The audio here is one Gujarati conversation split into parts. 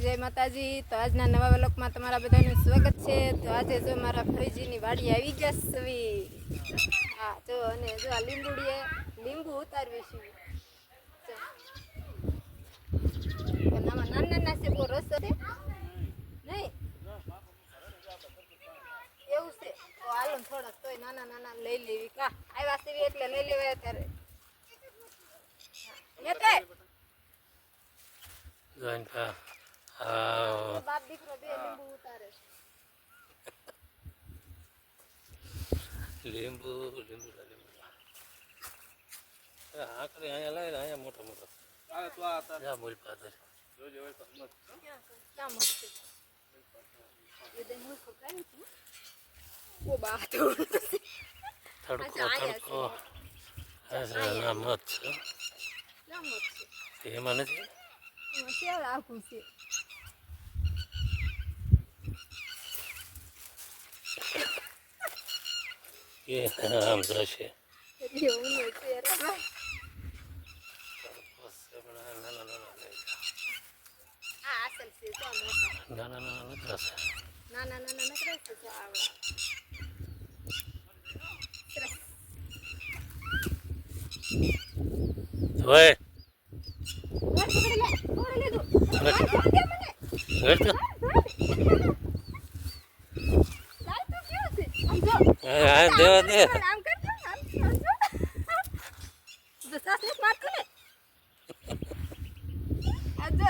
જય માતાજી. તો આજના નવા વ્લોગમાં તમારા બધાનું સ્વાગત છે. તો આજે જો મારા ફરીજીની વાડી આવી ગયા સવી. હા જો અને જો આ લીંબુડીએ લીંબુ ઉતારવી છે. નાના નાના છે બહુ રસ છે નહીં એવું છે. તો હાલો થોડાક તોય નાના નાના લઈ લેવી કા આવ્યા સેવી એટલે લઈ લેવાય અત્યારે. બાપ દીકરો બે લીંબુ ઉતારે લીંબુ લીંબુ લીંબુ આખરે અહીંયા લાવે અહીંયા મોટો મોટો જા મોરી પાદર ક્યાં મસ્ત એ દે હું પકાવી છું ઓ બા તો તડકો તડકો ના મત છે ક્યાં મસ્ત છે એમાં નથી કેવું આખું છે એ આમ જશે એવું નથી રે ભાઈ આ અસલ છે તો મોટા ના ના ના નથી જશે નાના નાના નકરે છે તો આવડા ઓય દેવા દે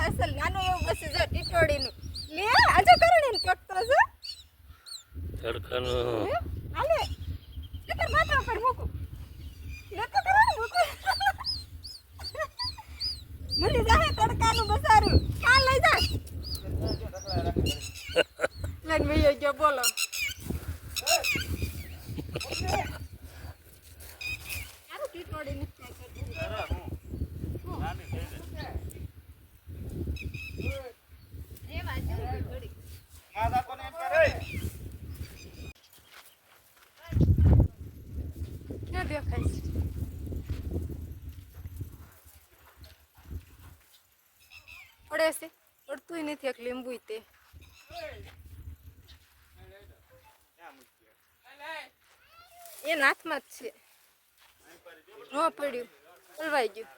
અસલ નાનું એવું બસ જો ટીટોડીનું લે આજે કરણીને પકતો છે તડકાનું હાલે એટલે માથા પર મૂકો લેતો કરો મૂકો મને જાહે તડકાનું બસારું કાલ લઈ જા લઈને મેયો ગયો બોલો આરું ટીટોડી નથી પડે છે પડતું નથી એક લીંબુ તે એ હાથમાં જ છે ન પડ્યું હલવાઈ ગયું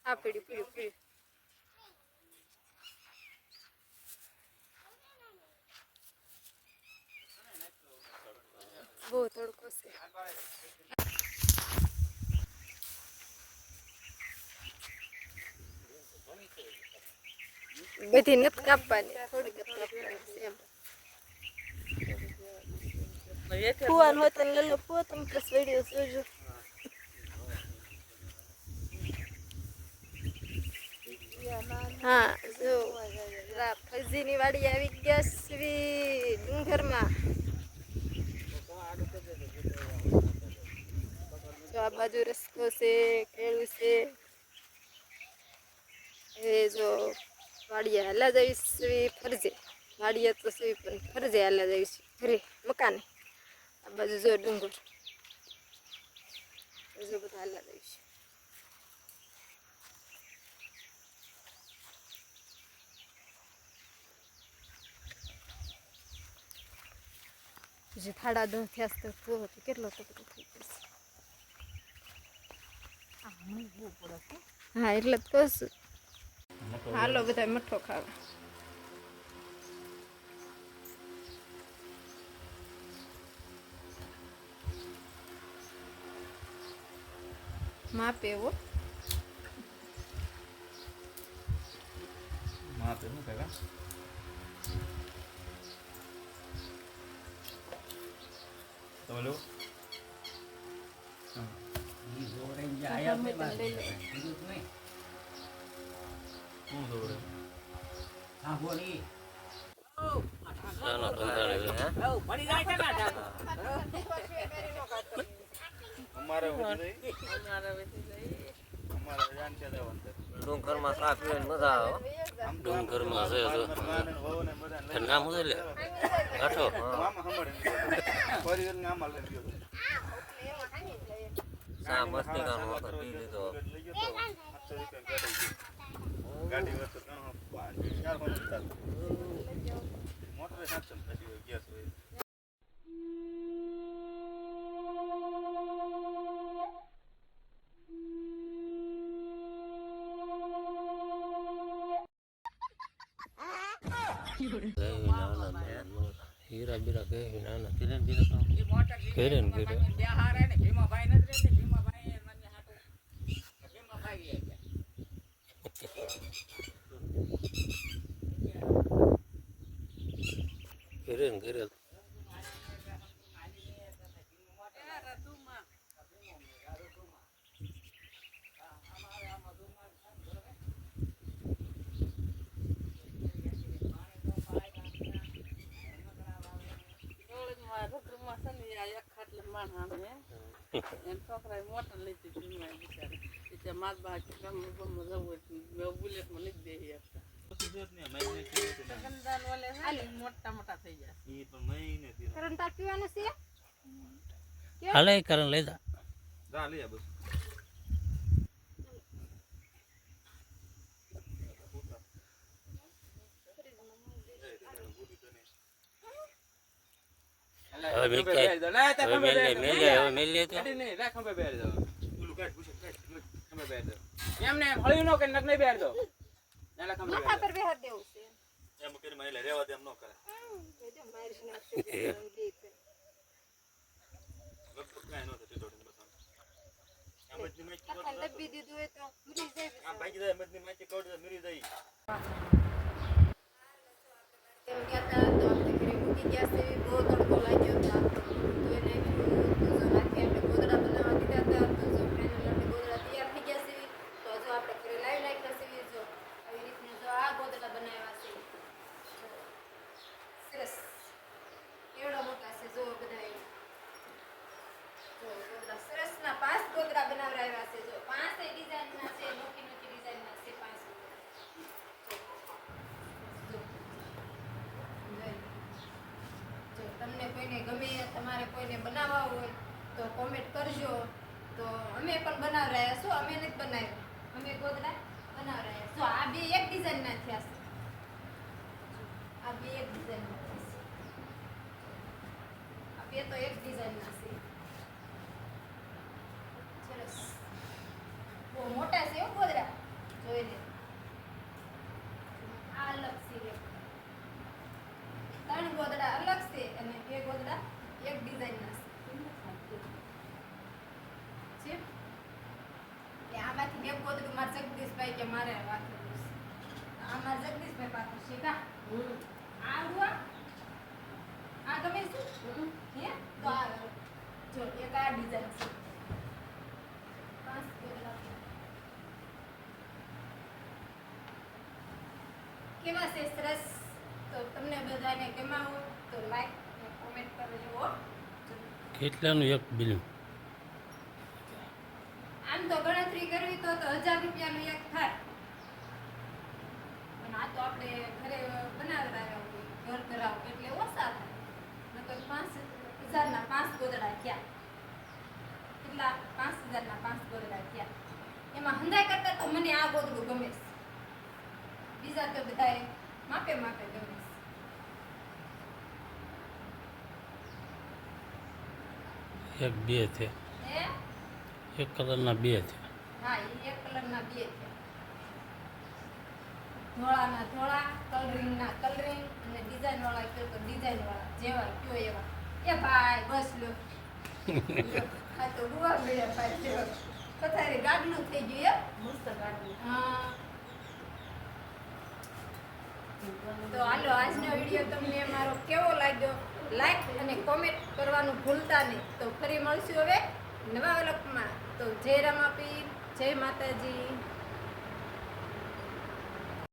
આ પડ્યું પડ્યું પડ્યું બહુ તડકો છે બધી નથી કાપવાની થોડીક કાપવાની એમ ફુવાનું હોય તો લઈ લો ફુવા તમે પ્લસ વિડીયો જોજો હા જો ફરજીની વાડી આવી ગયા શ્રી ડુંગરમાં જો આ બાજુ રસ્તો છે કેળું છે એ જો વાડીએ હાલા જઈશ ફરજે વાડીએ તો સી પણ ફરજે હાલા જઈશ ઘરે મકાને આ બાજુ જો ડુંગર જો બધા હાલા જઈશ જે 10:30 થયા તો પૂરો તો કેટલો ટકરો થઈ જશે હા એટલે જ કહું છું હાલો બધા મઠો ખાવા માપે એવો માપે શું કહેવાય તો લો ઈ જોડે જાય આપણે બસ બીજું નહીં હું જોડે હા બોલી ચાલો બંધાણી હે પડી જાય છે કાઢા અમારે વધી જાય અમારે જાન છે દેવન ડુંગરમાં સાફ પીવાની મજા આવે ડુંગરમાં છે તો નામ શું લે ગાંઠો મામા સાંભળે પરિવાર નામ આલે ગયો સા મસ્તી કાનો હતો પી લીધો ગાડી વસ્તુ 4 હોન હીરા બીરા કહેવી નાના કિરણ બીરા ઘેરે ને ઘેરે ઘેરે ને ઘેરે કરંટ તાર પીવાનું છે હાલે કરણ લઈ જા હવે મેલ લે તો એમને હળ્યું નો કે નક નહીં બેર દો માથા પર બેહર દેવું છે એમ કરીને મને રહેવા દે એમ ન કરે જો મારી નાખશે લગભગ કાંઈ ન થતું થોડું બસ આમ જ મેચ કાકા દબી દીધું હોય તો ભૂલી જાય આમ ભાગી જાય મજની માચી કોડ મરી જાય તેમ કહેતા તો આપણે ઘરે મૂકી ગયા છે બહુ તડકો લાગ્યો હતો તો એને કીધું તો જો રાતે આપણે ગોદડા બનાવવા દીધા હતા તો જો ફાઇનલ આપણે ગોદડા તૈયાર થઈ ગયા છે તો જો આપણે ઘરે લાવી નાખ્યા છે જો આવી રીતના જો આ ગોદડા બનાવ્યા છે સરસ એવડા મોટા છે જો બધા જો ગોદડા સરસના 5 ગોદડા બનાવરાવ્યા છે જો 5 ડિઝાઇનના છે મોટી મોટી ડિઝાઇનના છે 5 જો તમને કોઈને ગમે તમારે કોઈને બનાવવા હોય તો કોમેન્ટ કરજો તો અમે પણ બનાવરાયા છો અમે નથી બનાવ્યા અમે ગોદડા બનાવરાયા જો આ બે એક ડિઝાઇનના થયા છે આ બે એક ડિઝાઇનના થયા છે આ બે તો એક ડિઝાઇનના છે સરસ બહુ મોટા છે હો ગોદડા જોઈને આ અલગ છે ત્રણ ગોદડા અલગ છે અને બે ગોદડા એક ડિઝાઇનના છે કે આમાંથી બે ગોદડું મારા જગદીશભાઈ કે મારે વાપરવું છે આ મારા જગદીશભાઈ પાછું છે કા આ હુઆ આ ગમે છે હે તો આ જો એક આ ડિઝાઇન છે 5 ગોદડા કેવા છે સરસ તો તમને બધાને ગમ્યા હોય તો લાઈક અને કોમેન્ટ કરજો હો કેટલાનું એક બિલ આમ તો ગણતરી કરવી તો 1000 રૂપિયાનું એક થાય પણ આ તો આપણે ઘરે બનાવતા હોય ઘર કરાવ એટલે ઓછા થાય નકર 5000 ના 5 ગોદડા થયા કેટલા 5000 ના 5 ગોદડા થયા એમાં હંધાઈ કરતા તો મને આ ગોદડું ગમે છે બીજા તો બધાય માપે માપે ગમે છે એક બે છે હે એક કલરના બે છે હા એ એક કલરના બે છે ધોળાના ધોળા કલરિંગના કલરિંગ અને ડિઝાઇન વાળા કયો તો ડિઝાઇન વાળા જેવા કયો એવા એ ભાઈ બસ લો આ તો ગુવા મળ્યા ભાઈ જેવા પથારી ગાડલું થઈ ગયું મસ્ત ગાડલું હા તો હાલો આજનો વિડીયો તમને મારો કેવો લાગ્યો લાઈક અને કોમેન્ટ કરવાનું ભૂલતા નહીં તો ફરી મળશું હવે નવા વ્લોગમાં તો જય રામાપીર જય માતાજી